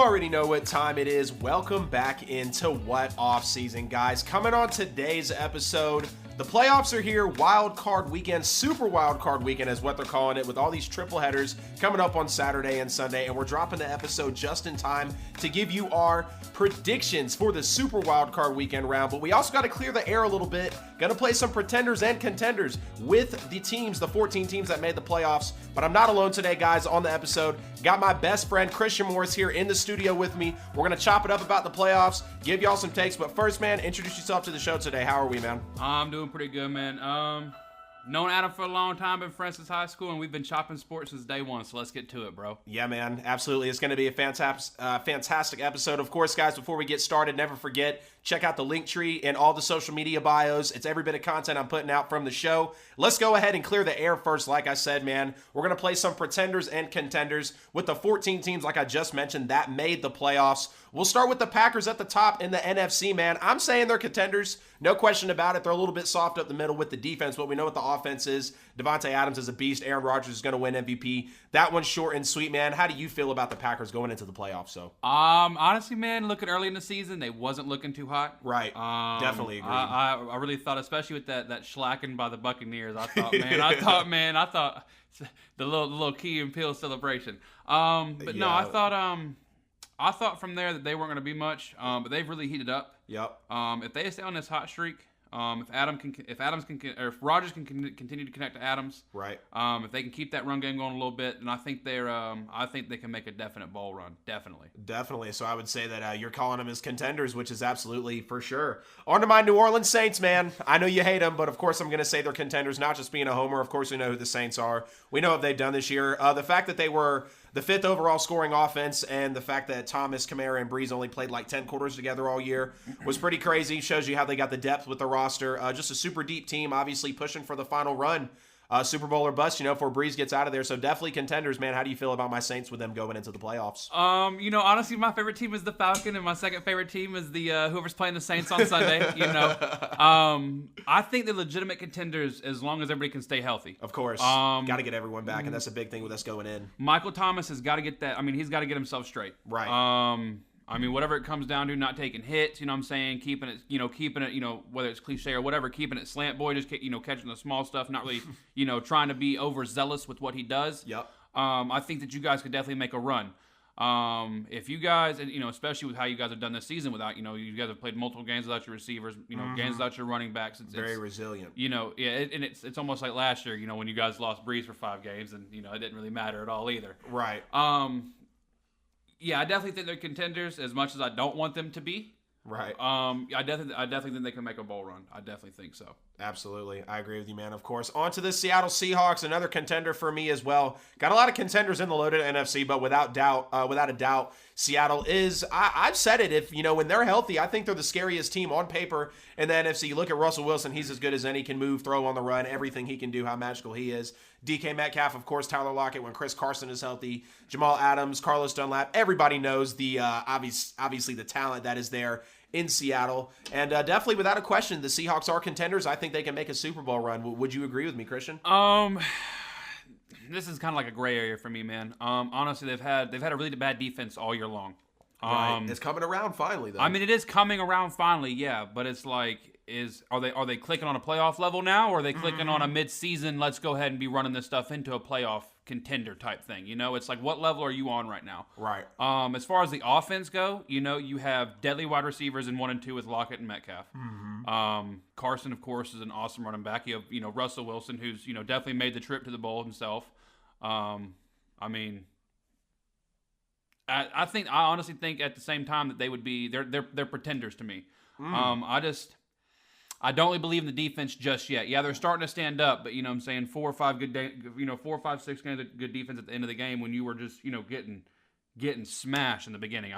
already know what time it is. Welcome back into What Off Season, guys. Coming on today's episode, the playoffs are here. Wild Card Weekend, Super Wild Card Weekend is what they're calling it, with all these triple headers coming up on Saturday and Sunday. And we're dropping the episode just in time to give you our predictions for the Super Wild Card Weekend round. But we also got to clear the air a little bit. Going to play some Pretenders and Contenders with the teams, the 14 teams that made the playoffs. But I'm not alone today, guys, on the episode. Got my best friend Christian Morris here in the studio with me. We're going to chop it up about the playoffs, give y'all some takes. But first, man, introduce yourself to the show today. How are we, man? I'm doing pretty good, man. Known Adam for a long time, been friends since high school, and we've been chopping sports since day one, so let's get to it, bro. Yeah, man, absolutely. It's going to be a fantastic episode. Of course, guys, before we get started, never forget, check out the link tree and all the social media bios. It's every bit of content I'm putting out from the show. Let's go ahead and clear the air first. Like I said, man, we're going to play some Pretenders and Contenders with the 14 teams, like I just mentioned, that made the playoffs. We'll start with the Packers at the top in the NFC, man. I'm saying they're contenders. No question about it. They're a little bit soft up the middle with the defense, but we know what the offense is. Devontae Adams is a beast. Aaron Rodgers is going to win MVP. That one's short and sweet, man. How do you feel about the Packers going into the playoffs? So, honestly, man, looking early in the season, they wasn't looking too hot. Right. Definitely agree. I really thought, especially with that shellacking by the Buccaneers, I thought the little Key and Peele celebration. No, I thought from there that they weren't going to be much, but they've really heated up. Yep. If they stay on this hot streak, if Rodgers can continue to connect to Adams, right? If they can keep that run game going a little bit, then I think they can make a definite bowl run. Definitely. So I would say that you're calling them as contenders, which is absolutely for sure. On to my New Orleans Saints, man. I know you hate them, but of course I'm going to say they're contenders. Not just being a homer. Of course we know who the Saints are. We know what they've done this year. The fact that they were the 5th overall scoring offense, and the fact that Thomas, Kamara, and Breeze only played like 10 quarters together all year was pretty crazy. Shows you how they got the depth with the roster. Just a super deep team, obviously pushing for the final run. Super Bowl or bust, before Breeze gets out of there. So definitely contenders, man. How do you feel about my Saints with them going into the playoffs? Honestly, my favorite team is the Falcon, and my second favorite team is the whoever's playing the Saints on Sunday. I think they're legitimate contenders as long as everybody can stay healthy. Of course. Got to get everyone back, and that's a big thing with us going in. Michael Thomas has got to get that. He's got to get himself straight. Right. Whatever it comes down to, not taking hits, keeping it, whether it's cliche or whatever, keeping it slant boy, just, catching the small stuff, not really, trying to be overzealous with what he does. Yep. I think that you guys could definitely make a run. If you guys, and, especially with how you guys have done this season without, you guys have played multiple games without your receivers, games without your running backs. It's very resilient. And it's almost like last year, when you guys lost Breeze for 5 games and, it didn't really matter at all either. Right. Yeah, I definitely think they're contenders as much as I don't want them to be. Right. I definitely think they can make a bowl run. I definitely think so. Absolutely. I agree with you, man. Of course. On to the Seattle Seahawks, another contender for me as well. Got a lot of contenders in the loaded NFC, but without a doubt, Seattle is, I've said it, if, when they're healthy, I think they're the scariest team on paper in the NFC. You look at Russell Wilson, he's as good as any, can move, throw on the run, everything he can do, how magical he is. DK Metcalf, of course, Tyler Lockett when Chris Carson is healthy, Jamal Adams, Carlos Dunlap, everybody knows the obviously the talent that is there in Seattle. And definitely, without a question, the Seahawks are contenders. I think they can make a Super Bowl run. Would you agree with me, Christian? This is kind of like a gray area for me, man. Honestly, they've had a really bad defense all year long. Right. It's coming around finally, though. It is coming around finally, yeah. But it's like, are they clicking on a playoff level now, or are they clicking on a mid-season, let's go ahead and be running this stuff into a playoff contender type thing? It's like, what level are you on right now? Right. As far as the offense go, you have deadly wide receivers in 1 and 2 with Lockett and Metcalf. Carson, of course, is an awesome running back. You have Russell Wilson, who's definitely made the trip to the bowl himself. I honestly think at the same time that they would be they're pretenders to me. I don't really believe in the defense just yet. Yeah, they're starting to stand up, but 4 or 5 4 or 5, 6 games of good defense at the end of the game when you were just getting smashed in the beginning.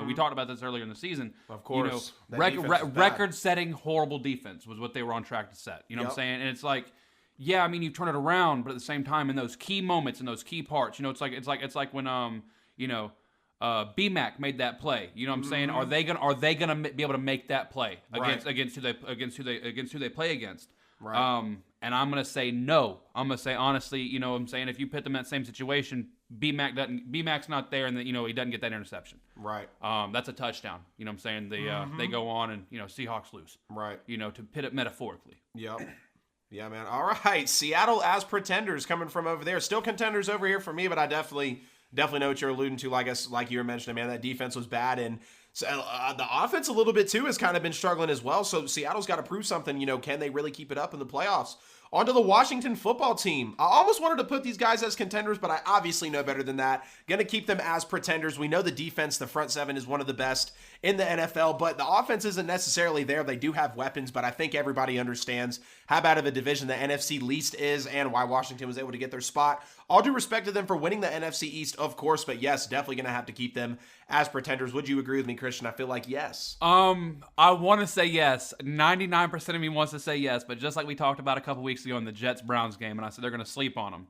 We talked about this earlier in the season. Of course, record-setting horrible defense was what they were on track to set. What I'm saying? And it's like, yeah, you turn it around, but at the same time, in those key moments, in those key parts, it's like when B-Mac made that play. You know what I'm saying? Are they gonna be able to make that play against who they play against? Right. And I'm going to say no. I'm going to say, honestly, you know what I'm saying? If you put them in that same situation, B-Mac's not there, and then, you know, he doesn't get that interception. Right. That's a touchdown. You know what I'm saying? They go on and, you know, Seahawks lose. Right. You know, to put it metaphorically. Yep. Yeah, man. All right. Seattle as pretenders coming from over there. Still contenders over here for me, but I definitely know what you're alluding to. Like you were mentioning, man, that defense was bad, and so, the offense a little bit too has kind of been struggling as well. So Seattle's got to prove something. You know, can they really keep it up in the playoffs? On to the Washington football team. I almost wanted to put these guys as contenders, but I obviously know better than that. Going to keep them as pretenders. We know the defense, the front seven, is one of the best in the NFL, but the offense isn't necessarily there. They do have weapons, but I think everybody understands how bad of a division the NFC least is and why Washington was able to get their spot. All due respect to them for winning the NFC East, of course, but yes, definitely going to have to keep them as pretenders. Would you agree with me, Christian? I feel like yes. I want to say yes. 99% of me wants to say yes, but just like we talked about a couple weeks ago in the Jets-Browns game, and I said they're going to sleep on them.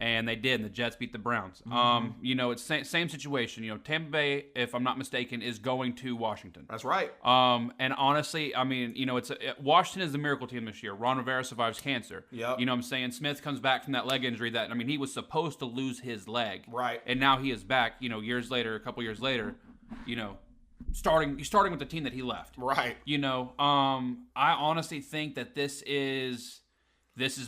And they did, and the Jets beat the Browns. You know, it's same situation. You know, Tampa Bay, if I'm not mistaken, is going to Washington. That's right. And honestly, I mean, you know, Washington is the miracle team this year. Ron Rivera survives cancer. Yep. You know what I'm saying? Smith comes back from that leg injury that, I mean, he was supposed to lose his leg. Right. And now he is back, you know, a couple years later, you know, starting with the team that he left. Right. You know, I honestly think that this is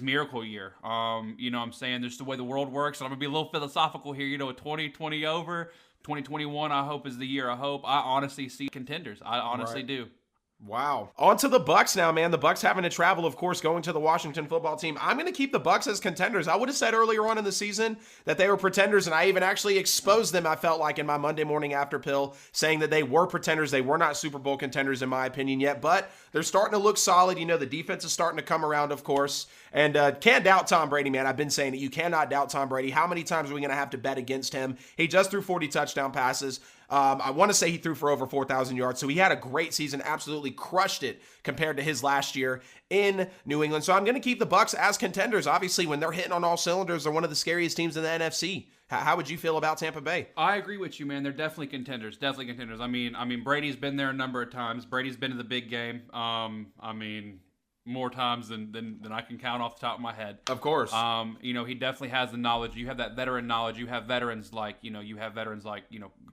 miracle year. You know what I'm saying? There's the way the world works, and I'm going to be a little philosophical here. You know, 2020 over, 2021, I hope, is the year I hope. I honestly see contenders. I honestly do. Wow. On to the Bucs now, man. The Bucs having to travel, of course, going to the Washington football team. I'm going to keep the Bucs as contenders. I would have said earlier on in the season that they were pretenders, and I even actually exposed them, I felt like, in my Monday morning after pill, saying that they were pretenders. They were not Super Bowl contenders, in my opinion, yet, but they're starting to look solid. You know, the defense is starting to come around, of course, and can't doubt Tom Brady, man. I've been saying it. You cannot doubt Tom Brady. How many times are we going to have to bet against him? He just threw 40 touchdown passes. I want to say he threw for over 4,000 yards. So he had a great season, absolutely crushed it compared to his last year in New England. So I'm going to keep the Bucs as contenders. Obviously, when they're hitting on all cylinders, they're one of the scariest teams in the NFC. How would you feel about Tampa Bay? I agree with you, man. They're definitely contenders. Definitely contenders. I mean, Brady's been there a number of times. Brady's been to the big game. I mean, more times than I can count off the top of my head. Of course. You know, he definitely has the knowledge. You have that veteran knowledge. You have veterans like, you know,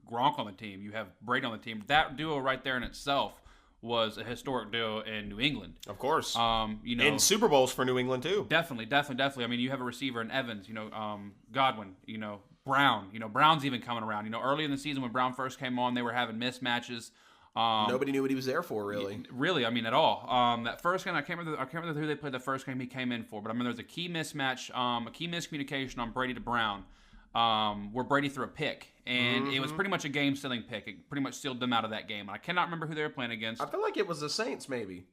Gronk on the team. You have Brady on the team. That duo right there in itself was a historic duo in New England. Of course. You know, in Super Bowls for New England too. Definitely. I mean, you have a receiver in Evans, you know, Godwin, you know, Brown. You know, Brown's even coming around. You know, early in the season when Brown first came on, they were having mismatches. Nobody knew what he was there for, really. Really, I mean, at all. That first game, I can't remember who they played the first game he came in for, but I remember there was a key mismatch, a key miscommunication on Brady to Brown, where Brady threw a pick, and it was pretty much a game-stealing pick. It pretty much sealed them out of that game. I cannot remember who they were playing against. I feel like it was the Saints, maybe.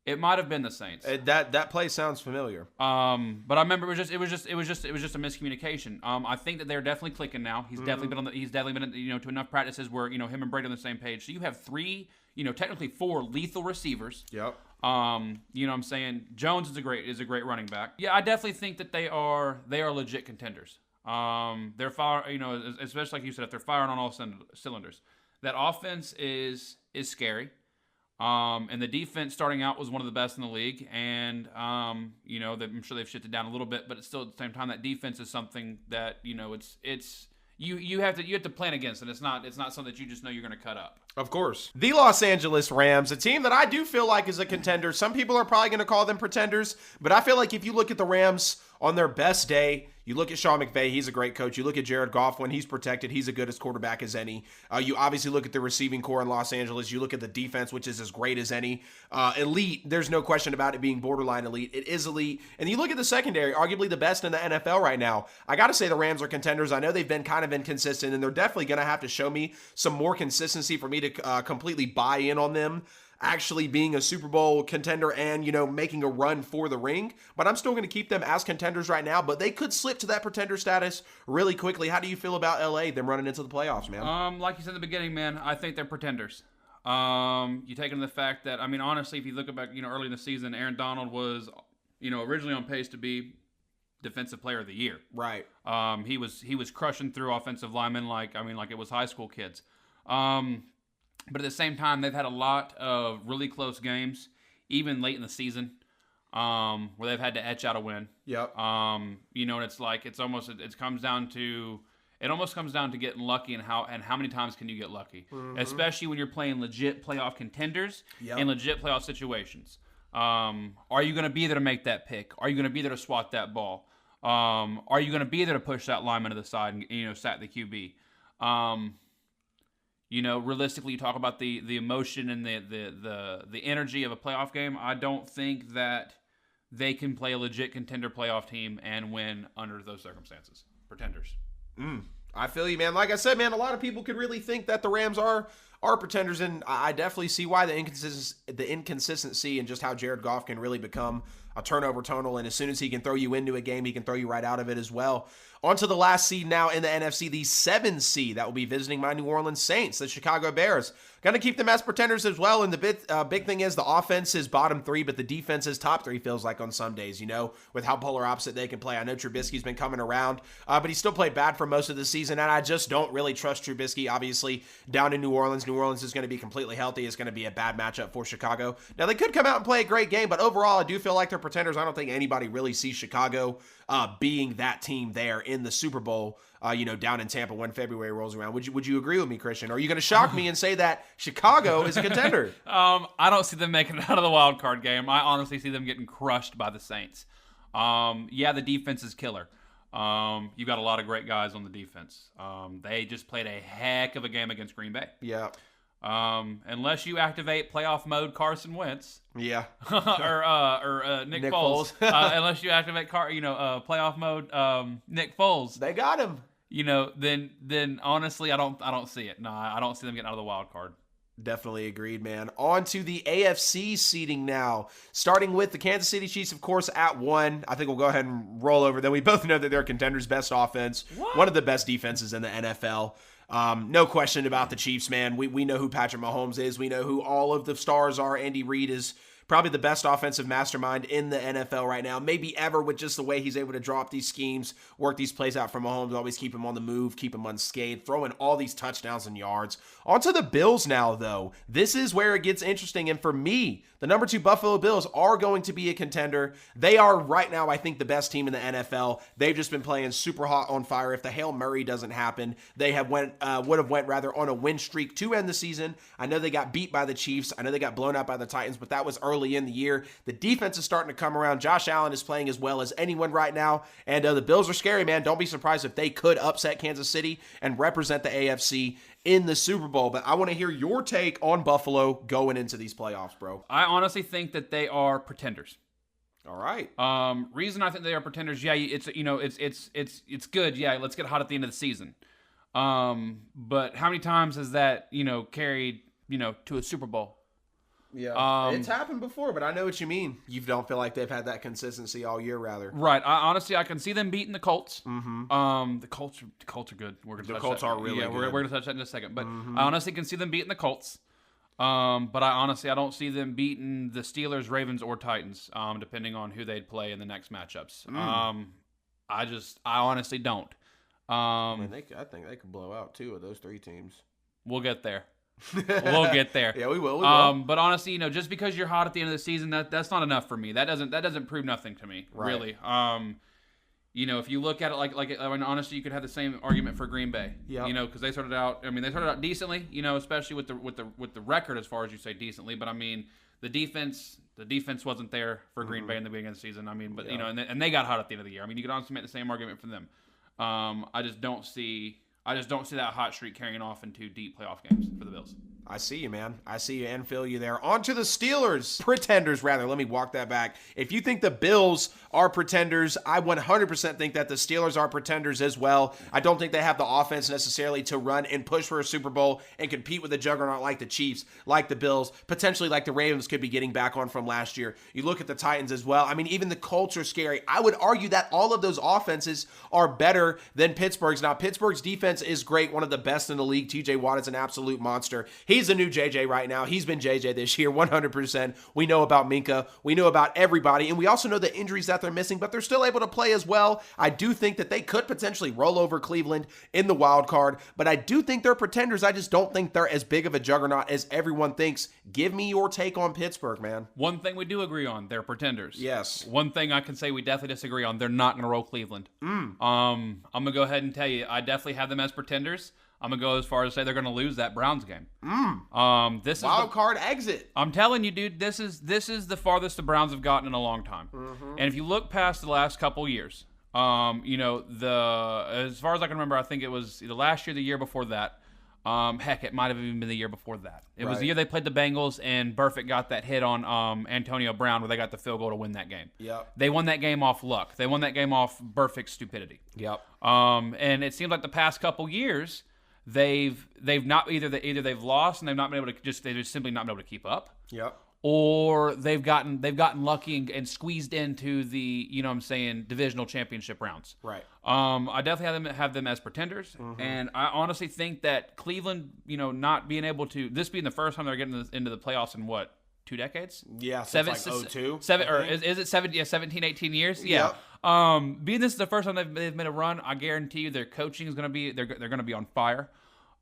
It might have been the Saints. That play sounds familiar. But I remember it was just a miscommunication. I think that they're definitely clicking now. He's definitely been you know, to enough practices where, you know, him and Brady on the same page. So you have three, you know, technically four lethal receivers. Yep. You know what I'm saying? Jones is a great running back. Yeah, I definitely think that they are legit contenders. They're fire, you know, especially like you said, if they're firing on all cylinders. That offense is scary. And the defense starting out was one of the best in the league, and you know, I'm sure they've shifted down a little bit, but it's still at the same time that defense is something that, you know, it's you have to plan against it. It's not something that you just know you're going to cut up. Of course. The Los Angeles Rams, a team that I do feel like is a contender. Some people are probably going to call them pretenders, but I feel like if you look at the Rams on their best day, you look at Sean McVay, he's a great coach. You look at Jared Goff, when he's protected, he's as good as quarterback as any. You obviously look at the receiving core in Los Angeles. You look at the defense, which is as great as any. Elite, there's no question about it being borderline elite. It is elite. And you look at the secondary, arguably the best in the NFL right now. I got to say the Rams are contenders. I know they've been kind of inconsistent, and they're definitely going to have to show me some more consistency for me to completely buy in on them actually being a Super Bowl contender and, you know, making a run for the ring. But I'm still going to keep them as contenders right now, but they could slip to that pretender status really quickly. How do you feel about LA, them running into the playoffs, man? Like you said in the beginning, man, I think they're pretenders. You take into the fact that, I mean, honestly, if you look back, you know, early in the season, Aaron Donald was, you know, originally on pace to be Defensive Player of the Year. Right. He was crushing through offensive linemen like it was high school kids. But at the same time, they've had a lot of really close games, even late in the season. where they've had to etch out a win. Yep. And it's like it almost comes down to getting lucky and how many times can you get lucky, especially when you're playing legit playoff contenders in legit playoff situations. Are you going to be there to make that pick? Are you going to be there to swat that ball? Are you going to be there to push that lineman to the side and sack the QB? Realistically, you talk about the emotion and the energy of a playoff game. I don't think that they can play a legit contender playoff team and win under those circumstances. Pretenders. I feel you, man. Like I said, man, a lot of people could really think that the Rams are pretenders, and I definitely see why the inconsistency and just how Jared Goff can really become a turnover tunnel, and as soon as he can throw you into a game, he can throw you right out of it as well. On to the last seed now in the NFC, the 7th seed that will be visiting my New Orleans Saints, the Chicago Bears. Going to keep them as pretenders as well, and the big thing is the offense is bottom 3, but the defense is top 3, feels like on some days, with how polar opposite they can play. I know Trubisky's been coming around, but he still played bad for most of the season, and I just don't really trust Trubisky, obviously, down in New Orleans. New Orleans is going to be completely healthy. It's going to be a bad matchup for Chicago. Now, they could come out and play a great game, but overall, I do feel like they're pretenders. I don't think anybody really sees Chicago being that team there in the Super Bowl, down in Tampa when February rolls around. Would you agree with me, Christian? Or are you going to shock me and say that Chicago is a contender? I don't see them making it out of the wild card game. I honestly see them getting crushed by the Saints. The defense is killer. You've got a lot of great guys on the defense. They just played a heck of a game against Green Bay. Yeah. Unless you activate playoff mode Carson Wentz. Yeah. or Nick Foles. Unless you activate playoff mode Nick Foles. They got him. Then honestly I don't see it. No, I don't see them getting out of the wild card. Definitely agreed, man. On to the AFC seeding now. Starting with the Kansas City Chiefs, of course, at 1. I think we'll go ahead and roll over them. We both know that they're contenders, best offense, one of the best defenses in the NFL. No question about the Chiefs, man. We know who Patrick Mahomes is. We know who all of the stars are. Andy Reid is probably the best offensive mastermind in the NFL right now, maybe ever, with just the way he's able to draw up these schemes, work these plays out for Mahomes, always keep him on the move, keep him unscathed, throwing all these touchdowns and yards. On to the Bills now, though. This is where it gets interesting, and for me, the number 2 Buffalo Bills are going to be a contender. They are right now, I think, the best team in the NFL. They've just been playing super hot on fire. If the Hail Murray doesn't happen, they would have went on a win streak to end the season. I know they got beat by the Chiefs. I know they got blown out by the Titans, but that was early in the year. The defense is starting to come around. Josh Allen is playing as well as anyone right now, and the Bills are scary, man. Don't be surprised if they could upset Kansas City and represent the AFC in the Super Bowl. But I want to hear your take on Buffalo going into these playoffs, bro. I honestly think that they are pretenders. All right. Reason I think they are pretenders, it's good. Yeah, let's get hot at the end of the season. But how many times has that carried to a Super Bowl? Yeah, it's happened before, but I know what you mean. You don't feel like they've had that consistency all year, rather. Right. I can see them beating the Colts. Mm-hmm. The Colts are good. The Colts are really good. We're going to touch that in a second. But I honestly can see them beating the Colts. But I don't see them beating the Steelers, Ravens, or Titans, depending on who they'd play in the next matchups. I honestly don't. I think they could blow out 2 of those 3 teams. We'll get there. We'll get there. Yeah, we will. But honestly, just because you're hot at the end of the season, that's not enough for me. That doesn't prove nothing to me, right. Really. If you look at it honestly, you could have the same argument for Green Bay. Yeah. Because they started out decently. Especially with the record as far as you say decently. But I mean, the defense wasn't there for Green Bay in the beginning of the season. I mean, but and they got hot at the end of the year. I mean, you could honestly make the same argument for them. I just don't see that hot streak carrying off into deep playoff games for the Bills. I see you, man. I see you and feel you there. On to the Steelers. Pretenders, rather. Let me walk that back. If you think the Bills are pretenders, I 100% think that the Steelers are pretenders as well. I don't think they have the offense necessarily to run and push for a Super Bowl and compete with a juggernaut like the Chiefs, like the Bills, potentially like the Ravens could be getting back on from last year. You look at the Titans as well. I mean, even the Colts are scary. I would argue that all of those offenses are better than Pittsburgh's. Now, Pittsburgh's defense is great, one of the best in the league. TJ Watt is an absolute monster. He's the new JJ right now. He's been JJ this year, 100%. We know about Minka. We know about everybody. And we also know the injuries that they're missing, but they're still able to play as well. I do think that they could potentially roll over Cleveland in the wild card, but I do think they're pretenders. I just don't think they're as big of a juggernaut as everyone thinks. Give me your take on Pittsburgh, man. One thing we do agree on, they're pretenders. Yes. One thing I can say we definitely disagree on, they're not going to roll Cleveland. I'm going to go ahead and tell you, I definitely have them as pretenders. I'm going to go as far as say they're going to lose that Browns game. This is wild card exit. I'm telling you, dude, this is the farthest the Browns have gotten in a long time. And if you look past the last couple years, as far as I can remember, I think it was either last year, the year before that. Heck, it might have even been the year before that. It was the year they played the Bengals and Burfict got that hit on Antonio Brown where they got the field goal to win that game. Yep. They won that game off luck. They won that game off Burfict's stupidity. Yep. And it seems like the past couple years they've not either they've lost and they've just simply not been able to keep up. Yep. Or they've gotten lucky and squeezed into the divisional championship rounds. Right. I definitely have them as pretenders, and I honestly think that Cleveland, not being able to this being the first time they're getting into the playoffs in what 2 decades? Yeah, since 02. 7 or is it 7? Yeah, 17, 18 years. Yeah. Yep. Being this is the first time they've made a run, I guarantee you their coaching is going to be they're going to be on fire.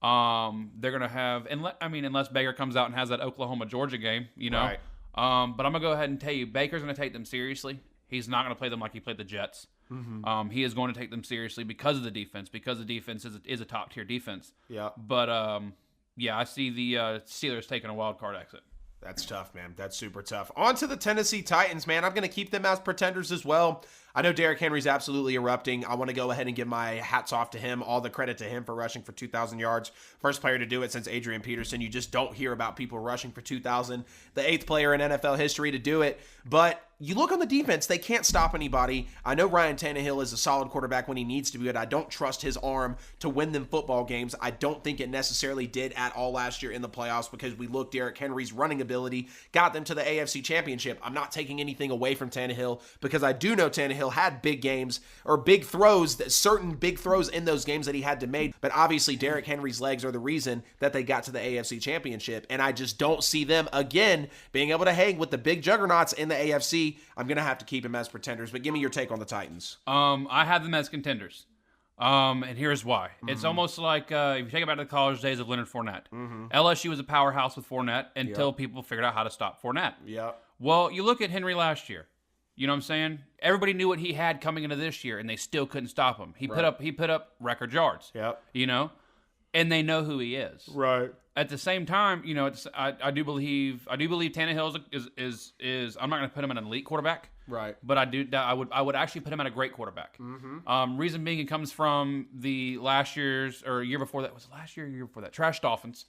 They're going to have, unless Baker comes out and has that Oklahoma-Georgia game, Right. But I'm going to go ahead and tell you, Baker's going to take them seriously. He's not going to play them like he played the Jets. He is going to take them seriously because of the defense, because the defense is a top-tier defense. Yeah. But, I see the Steelers taking a wild card exit. That's tough, man. That's super tough. On to the Tennessee Titans, man. I'm going to keep them as pretenders as well. I know Derrick Henry's absolutely erupting. I want to go ahead and give my hats off to him, all the credit to him for rushing for 2,000 yards. First player to do it since Adrian Peterson. You just don't hear about people rushing for 2,000. The 8th player in NFL history to do it. But you look on the defense, they can't stop anybody. I know Ryan Tannehill is a solid quarterback when he needs to be, but I don't trust his arm to win them football games. I don't think it necessarily did at all last year in the playoffs because we looked Derrick Henry's running ability got them to the AFC Championship. I'm not taking anything away from Tannehill because I do know Tannehill had big games or big throws, certain big throws in those games that he had to make. But obviously Derrick Henry's legs are the reason that they got to the AFC Championship. And I just don't see them, again, being able to hang with the big juggernauts in the AFC. I'm going to have to keep them as pretenders. But give me your take on the Titans. I have them as contenders. And here's why. It's almost like if you take it back to the college days of Leonard Fournette. LSU was a powerhouse with Fournette until people figured out how to stop Fournette. Yeah. Well, you look at Henry last year. You know what I'm saying? Everybody knew what he had coming into this year, and they still couldn't stop him. He put up record yards. Yep. And they know who he is. Right. At the same time, I do believe Tannehill is I'm not going to put him an elite quarterback. Right. But I would actually put him at a great quarterback. Reason being, it comes from the last year's or year before that. Was it last year or year before that? Trash Dolphins.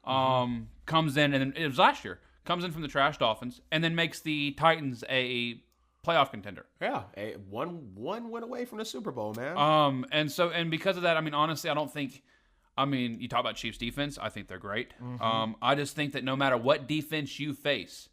Comes in, and it was last year. Comes in from the Trash Dolphins, and then makes the Titans a playoff contender. Yeah, one went away from the Super Bowl, man. And because of that, honestly, I don't think. You talk about Chiefs defense. I think they're great. I just think that no matter what defense you face,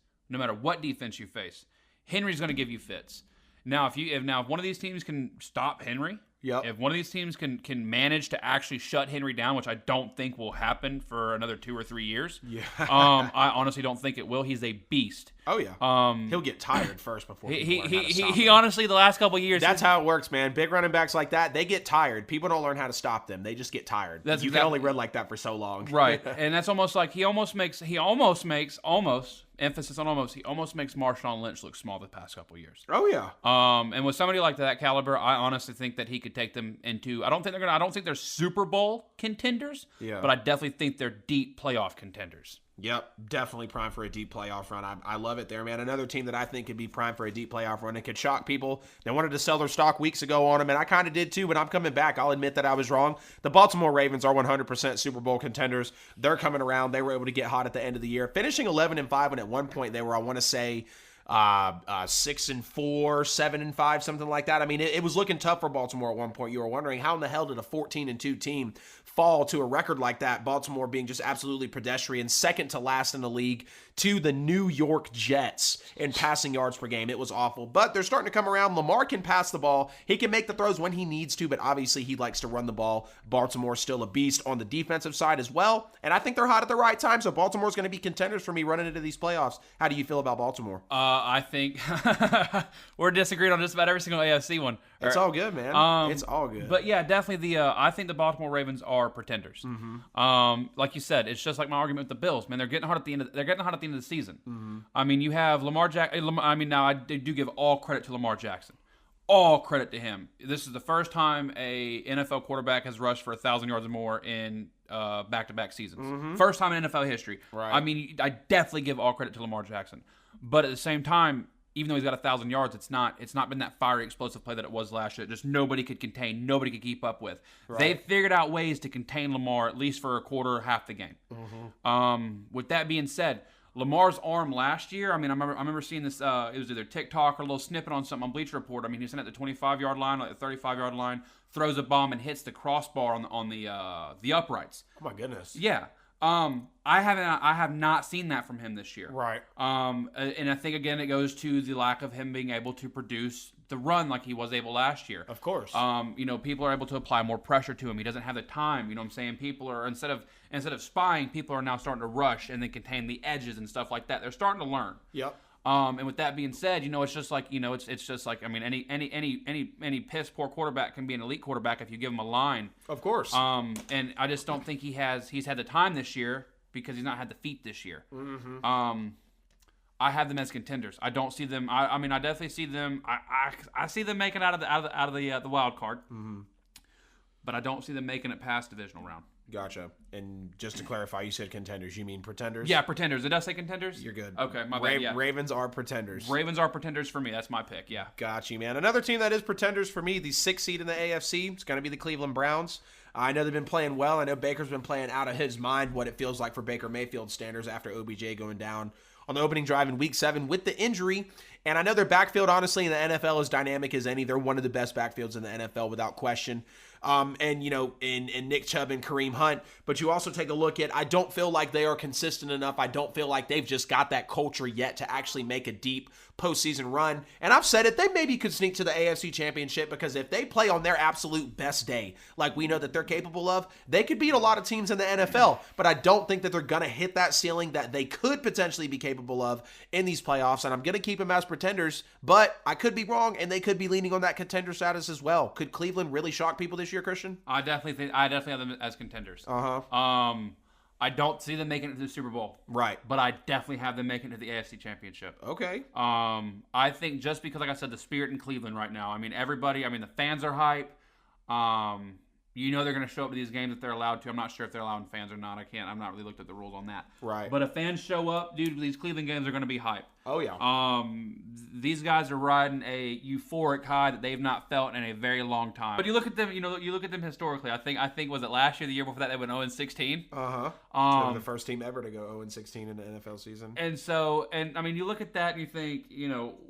Henry's going to give you fits. Now, if one of these teams can stop Henry, if one of these teams can manage to actually shut Henry down, which I don't think will happen for another 2 or 3 years. I honestly don't think it will. He's a beast. Oh yeah. He'll get tired first before he honestly the last couple of years. That's how it works, man. Big running backs like that, they get tired. People don't learn how to stop them. They just get tired. You can only run like that for so long. Right. And that's almost like he almost makes emphasis on almost. He almost makes Marshawn Lynch look small the past couple of years. Oh yeah. And with somebody like that caliber, I honestly think that he could take them into. I don't think they're Super Bowl contenders. Yeah. But I definitely think they're deep playoff contenders. Yep, definitely prime for a deep playoff run. I love it there, man. Another team that I think could be prime for a deep playoff run and could shock people. They wanted to sell their stock weeks ago on them, and I kind of did too, but I'm coming back. I'll admit that I was wrong. The Baltimore Ravens are 100% Super Bowl contenders. They're coming around. They were able to get hot at the end of the year, finishing 11-5, and at one point they were, I want to say, 6-4, 7-5, something like that. I mean, it was looking tough for Baltimore at one point. You were wondering how in the hell did a 14-2 team fall to a record like that? Baltimore being just absolutely pedestrian, second to last in the league to the New York Jets in passing yards per game. It was awful, but they're starting to come around. Lamar can pass the ball. He can make the throws when he needs to, but obviously he likes to run the ball. Baltimore's still a beast on the defensive side as well, and I think they're hot at the right time, so Baltimore's going to be contenders for me running into these playoffs. How do you feel about Baltimore? I think we're disagreeing on just about every single AFC one. It's all good, man. It's all good. But yeah, definitely I think the Baltimore Ravens are pretenders. Like you said, it's just like my argument with the Bills. Man, they're getting hot at the end of the season. I mean, you have Lamar Jackson. I mean, now I do give all credit to Lamar Jackson. All credit to him. This is the first time a NFL quarterback has rushed for 1,000 yards or more in back-to-back seasons. First time in NFL history. Right. I mean, I definitely give all credit to Lamar Jackson. But at the same time, even though he's got 1,000 yards, it's not been that fiery, explosive play that it was last year. Just nobody could contain, nobody could keep up with. Right. They've figured out ways to contain Lamar at least for a quarter or half the game. With that being said, Lamar's arm last year, I mean, I remember seeing this, it was either TikTok or a little snippet on something on Bleacher Report. I mean, he's in at the 25-yard line, like the 35-yard line, throws a bomb and hits the crossbar on the uprights. Oh, my goodness. Yeah. I have not seen that from him this year. Right. And I think again it goes to the lack of him being able to produce the run like he was able last year. Of course. People are able to apply more pressure to him. He doesn't have the time. You know what I'm saying? People are instead of spying, people are now starting to rush and then contain the edges and stuff like that. They're starting to learn. Yep. And with that being said, it's just like, it's just like, I mean, any piss poor quarterback can be an elite quarterback if you give him a line. Of course. And I just don't think he's had the time this year because he's not had the feet this year. I have them as contenders. I don't see them. I mean, I definitely see them. I see them making out of the wild card, but I don't see them making it past divisional round. Gotcha. And just to clarify, you said contenders. You mean pretenders? Yeah, pretenders. Did I say contenders? You're good. Okay, my bad. Yeah. Ravens are pretenders. Ravens are pretenders for me. That's my pick. Yeah. Got you, man. Another team that is pretenders for me, the 6th seed in the AFC, it's going to be the Cleveland Browns. I know they've been playing well. I know Baker's been playing out of his mind what it feels like for Baker Mayfield standards after OBJ going down on the opening drive in Week 7 with the injury. And I know their backfield, honestly, in the NFL is dynamic as any. They're one of the best backfields in the NFL without question. And Nick Chubb and Kareem Hunt. But you also take a look at, I don't feel like they are consistent enough. I don't feel like they've just got that culture yet to actually make a deep postseason run. And I've said it, they maybe could sneak to the AFC Championship because if they play on their absolute best day, like we know that they're capable of, they could beat a lot of teams in the NFL. But I don't think that they're going to hit that ceiling that they could potentially be capable of in these playoffs. And I'm going to keep them as pretenders, but I could be wrong, and they could be leaning on that contender status as well. Could Cleveland really shock people this year, Christian? I definitely have them as contenders. I don't see them making it to the Super Bowl. Right. But I definitely have them making it to the AFC Championship. Okay. I think just because, like I said, the spirit in Cleveland right now, I mean, the fans are hype. They're going to show up to these games if they're allowed to. I'm not sure if they're allowing fans or not. I've not really looked at the rules on that. Right. But if fans show up, dude, these Cleveland games are going to be hype. Oh, yeah. These guys are riding a euphoric high that they've not felt in a very long time. But you look at them, you look at them historically. I think was it last year, the year before that, they went 0-16. They're the first team ever to go 0-16 in the NFL season. And I mean, you look at that and you think,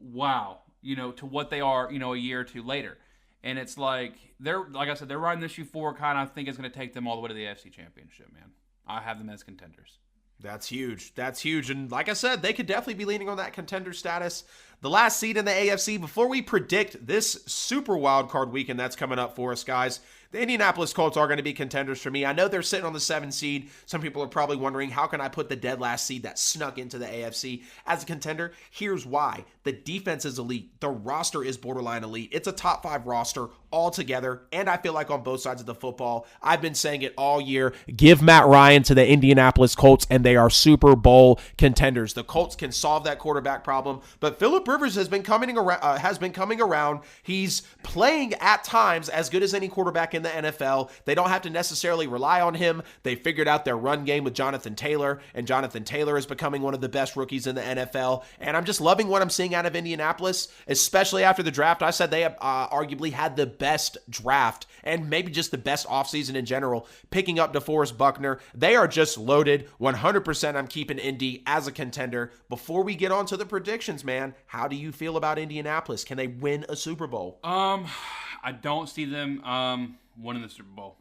wow, to what they are, a year or two later. And it's like they're riding this euphoric high, and I think it's going to take them all the way to the AFC Championship, man. I have them as contenders. That's huge. That's huge. And like I said, they could definitely be leaning on that contender status. The last seed in the AFC, before we predict this super wild card weekend that's coming up for us, guys, the Indianapolis Colts are going to be contenders for me. I know they're sitting on the 7th seed. Some people are probably wondering, how can I put the dead last seed that snuck into the AFC as a contender? Here's why. The defense is elite. The roster is borderline elite. It's a top 5 roster altogether, and I feel like on both sides of the football, I've been saying it all year, give Matt Ryan to the Indianapolis Colts, and they are Super Bowl contenders. The Colts can solve that quarterback problem, but Phillip Rivers has been coming around. He's playing at times as good as any quarterback in the NFL. They don't have to necessarily rely on him. They figured out their run game with Jonathan Taylor, and Jonathan Taylor is becoming one of the best rookies in the NFL, and I'm just loving what I'm seeing out of Indianapolis, especially after the draft. I said they have arguably had the best draft and maybe just the best offseason in general, picking up DeForest Buckner. They are just loaded. 100% I'm keeping Indy as a contender. Before we get on to the predictions, man, how do you feel about Indianapolis? Can they win a Super Bowl? I don't see them winning the Super Bowl.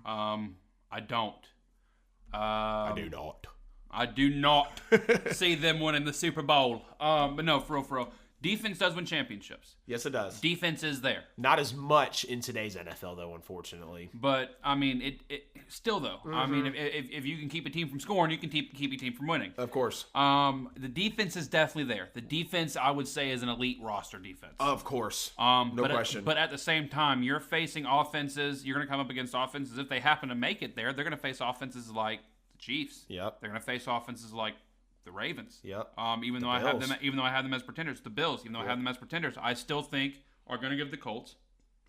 I don't. I do not. I do not see them winning the Super Bowl. But no, for real. Defense does win championships. Yes, it does. Defense is there. Not as much in today's NFL, though, unfortunately. But, I mean, it still, though. I mean, if you can keep a team from scoring, you can keep a team from winning. Of course. The defense is definitely there. The defense, I would say, is an elite roster defense. Of course. No question. But at the same time, you're facing offenses. You're going to come up against offenses. If they happen to make it there, they're going to face offenses like the Chiefs. Yep. They're going to face offenses like the Ravens. Yep. Even though I have them as pretenders, the Bills. Even though I have them as pretenders, I still think are going to give the Colts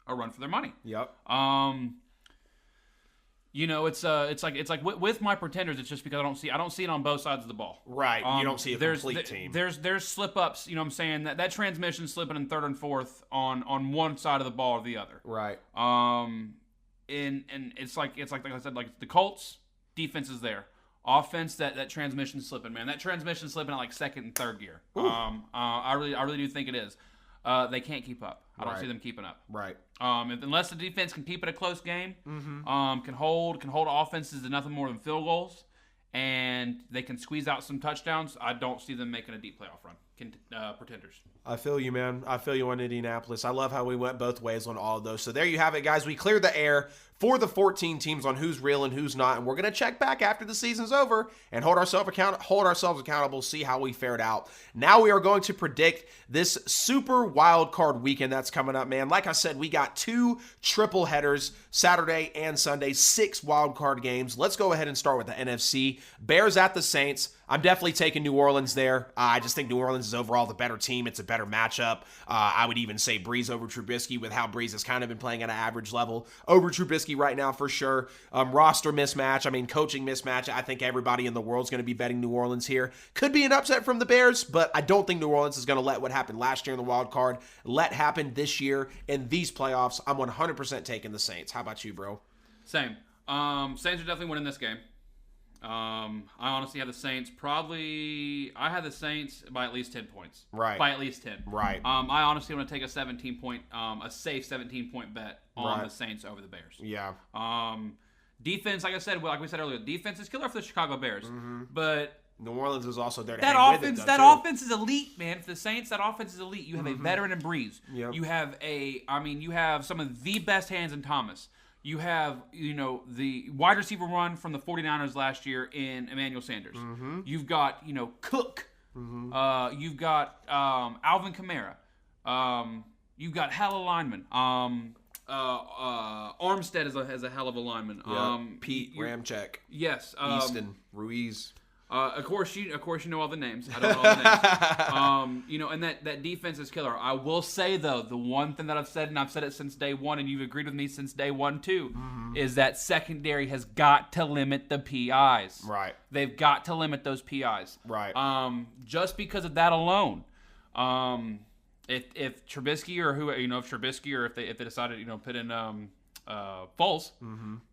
a run for their money. Yep. It's like with my pretenders, it's just because I don't see it on both sides of the ball. Right. You don't see a complete team. There's slip ups. You know what I'm saying? That transmission slipping in third and fourth on one side of the ball or the other. Right. And it's like I said, like the Colts defense is there. Offense, that transmission slipping, man. That transmission slipping at like second and third gear. I really do think it is. They can't keep up. I don't see them keeping up. Right. Unless the defense can keep it a close game, can hold offenses to nothing more than field goals, and they can squeeze out some touchdowns, I don't see them making a deep playoff run. Pretenders. I feel you, man. I feel you on Indianapolis. I love how we went both ways on all of those. So there you have it, guys. We cleared the air for the 14 teams on who's real and who's not, and we're going to check back after the season's over and hold ourselves accountable, see how we fared out. Now we are going to predict this super wild card weekend that's coming up, man. Like I said, we got 2 triple headers, Saturday and Sunday, 6 wild card games. Let's go ahead and start with the NFC. Bears at the Saints. I'm definitely taking New Orleans there. I just think New Orleans is overall the better team. It's a better matchup. I would even say Breeze over Trubisky with how Breeze has kind of been playing at an average level over Trubisky right now for sure. Roster mismatch. I mean, coaching mismatch. I think everybody in the world is going to be betting New Orleans here. Could be an upset from the Bears, but I don't think New Orleans is going to let what happened last year in the wild card let happen this year in these playoffs. I'm 100% taking the Saints. How about you, bro? Same. Saints are definitely winning this game. I honestly have the Saints I had the Saints by at least 10 points. Right. By at least 10. Right. I honestly want to take a 17-point, a safe 17-point bet on the Saints over the Bears. Yeah. Defense, like we said earlier, defense is killer for the Chicago Bears. But New Orleans is also there to that hang offense, with it, offense is elite, man. For the Saints, that offense is elite. You have a veteran in Breeze. Yep. You have some of the best hands in Thomas. You have, the wide receiver run from the 49ers last year in Emmanuel Sanders. You've got, Cook. You've got Alvin Kamara. You've got hella linemen. Armstead is a hell of a lineman. Pete Ramczyk. Yes. Easton Ruiz. Of course you know all the names. I don't know all the names. And that defense is killer. I will say though, the one thing that I've said, and I've said it since day one, and you've agreed with me since day one too, is that secondary has got to limit the PIs. Right. They've got to limit those PIs. Right. Just because of that alone, if Trubisky or if they decided put in Foles,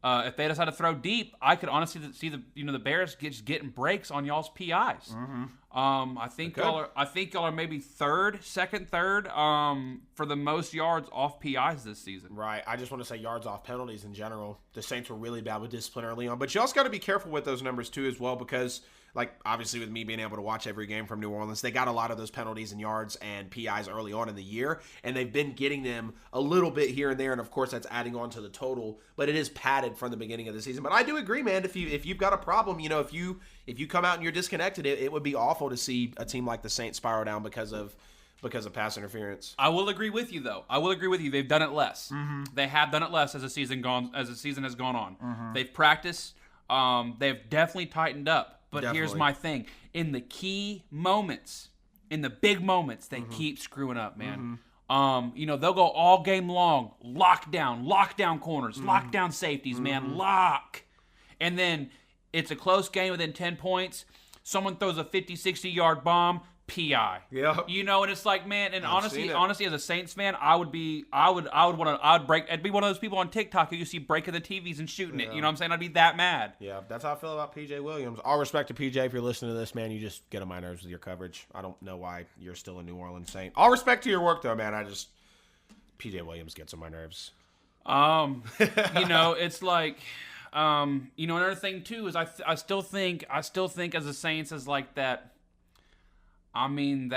if they decide to throw deep, I could honestly see the Bears getting breaks on y'all's PIs. I think y'all are maybe second, third for the most yards off PIs this season. Right. I just want to say yards off penalties in general. The Saints were really bad with discipline early on, but you also got to be careful with those numbers too as well, because obviously with me being able to watch every game from New Orleans, they got a lot of those penalties and yards and PIs early on in the year, and they've been getting them a little bit here and there, and of course that's adding on to the total, but it is padded from the beginning of the season. But I do agree, man, if you've got a problem, if you come out and you're disconnected, it would be awful to see a team like the Saints spiral down because of pass interference. I will agree with you, though. They've done it less. They have done it less as the season has gone on. They've practiced. They've definitely tightened up. But here's my thing. In the key moments, in the big moments, they keep screwing up, man. They'll go all game long, lockdown corners, lockdown safeties, man, lock. And then it's a close game within 10 points. Someone throws a 50, 60-yard bomb, PI. Yeah. You know, and it's like, man, and honestly, as a Saints fan, I'd be one of those people on TikTok who you see breaking the TVs and shooting it. You know what I'm saying? I'd be that mad. Yeah, that's how I feel about PJ Williams. All respect to PJ. If you're listening to this, man, you just get on my nerves with your coverage. I don't know why you're still a New Orleans Saint. All respect to your work, though, man. PJ Williams gets on my nerves. You know, it's like, you know, another thing too is I still think as a Saints is like that. I don't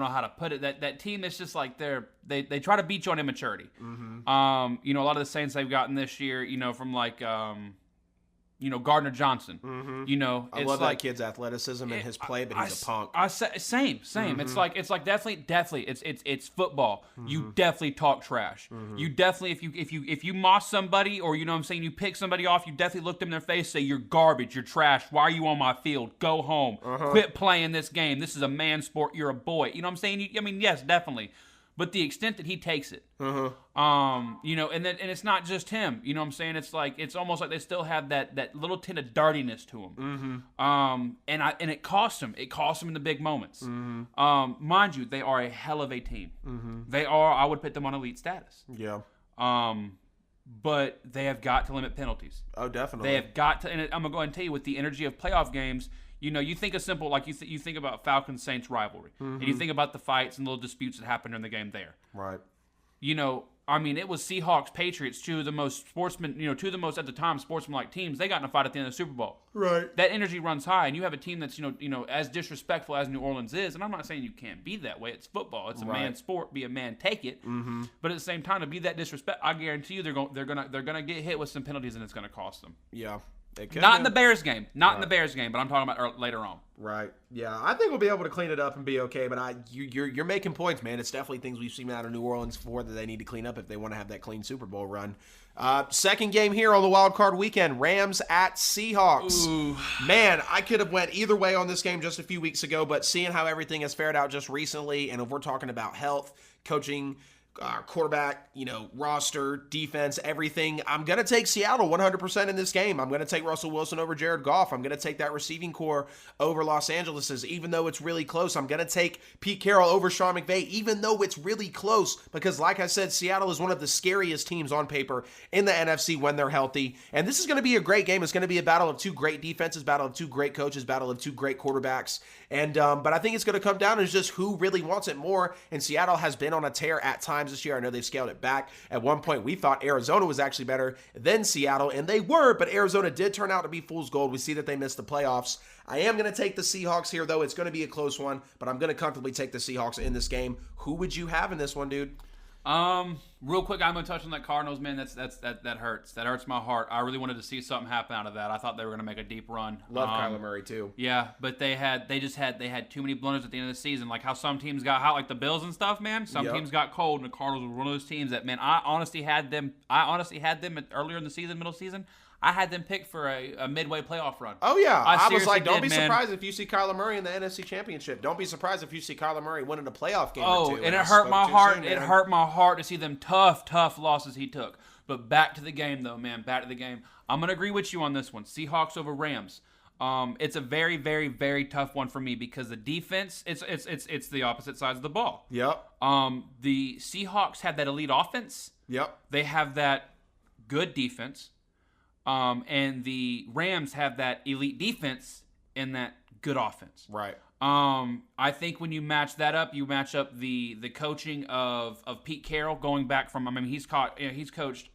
know how to put it. That team is just like they try to beat you on immaturity. Mm-hmm. You know, a lot of the Saints they've gotten this year, you know, from like you know, Gardner Johnson. Mm-hmm. You know, I love that kid's athleticism and his play, but he's a punk. Same. Mm-hmm. It's like definitely. It's football. Mm-hmm. You definitely talk trash. Mm-hmm. You definitely if you moss somebody or you know what I'm saying, you pick somebody off, you definitely look them in their face, say you're garbage, you're trash. Why are you on my field? Go home. Quit playing this game. This is a man sport. You're a boy. You know what I'm saying? Yes, definitely. But the extent that he takes it, you know, and it's not just him. You know what I'm saying? It's like it's almost like they still have that little tint of dardiness to him. Mm-hmm. And it cost him. It cost him in the big moments. Mm-hmm. Mind you, they are a hell of a team. Mm-hmm. They are. I would put them on elite status. Yeah. But they have got to limit penalties. Oh, definitely. They have got to. And I'm gonna go ahead and tell you, with the energy of playoff games. You know, you think of simple, like you think about Falcons-Saints rivalry. Mm-hmm. And you think about the fights and little disputes that happened in the game there. Right. You know, I mean, it was Seahawks-Patriots, two of the most at the time, sportsmanlike teams. They got in a fight at the end of the Super Bowl. Right. That energy runs high, and you have a team that's, you know, as disrespectful as New Orleans is, and I'm not saying you can't be that way. It's football. It's a man's sport. Be a man, take it. Mm-hmm. But at the same time, to be that disrespect, I guarantee you they're gonna get hit with some penalties, and it's gonna cost them. Yeah. Not in the Bears game. In the Bears game, but I'm talking about later on. Right. Yeah, I think we'll be able to clean it up and be okay, but you're making points, man. It's definitely things we've seen out of New Orleans before that they need to clean up if they want to have that clean Super Bowl run. Second game here on the wild card weekend, Rams at Seahawks. Ooh. Man, I could have went either way on this game just a few weeks ago, but seeing how everything has fared out just recently, and if we're talking about health, coaching, quarterback, you know, roster, defense, everything. I'm going to take Seattle 100% in this game. I'm going to take Russell Wilson over Jared Goff. I'm going to take that receiving core over Los Angeles's, even though it's really close. I'm going to take Pete Carroll over Sean McVay, even though it's really close, because like I said, Seattle is one of the scariest teams on paper in the NFC when they're healthy. And this is going to be a great game. It's going to be a battle of two great defenses, battle of two great coaches, battle of two great quarterbacks. And but I think it's going to come down to just who really wants it more. And Seattle has been on a tear at times this year. I know they've scaled it back. At one point, we thought Arizona was actually better than Seattle, and they were, but Arizona did turn out to be fool's gold. We see that they missed the playoffs. I am going to take the Seahawks here, though. It's going to be a close one, but I'm going to comfortably take the Seahawks in this game. Who would you have in this one, dude? Real quick, I'm gonna touch on that Cardinals, man. That hurts. That hurts my heart. I really wanted to see something happen out of that. I thought they were gonna make a deep run. Love Kyler Murray too. Yeah, but they had too many blunders at the end of the season. Like how some teams got hot, like the Bills and stuff, man. Some teams got cold, and the Cardinals were one of those teams that, man, I honestly had them earlier in the season, middle season. I had them picked for a midway playoff run. Oh, yeah. I was like, don't be surprised if you see Kyler Murray in the NFC Championship. Don't be surprised if you see Kyler Murray winning a playoff game or two. And it hurt my heart. It hurt my heart to see them tough losses he took. But back to the game, though, man. Back to the game. I'm going to agree with you on this one. Seahawks over Rams. It's a very, very, very tough one for me because the defense, it's the opposite sides of the ball. Yep. The Seahawks have that elite offense. Yep. They have that good defense. And the Rams have that elite defense and that good offense. Right. I think when you match that up, you match up the coaching of Pete Carroll going back from, I mean, he's coached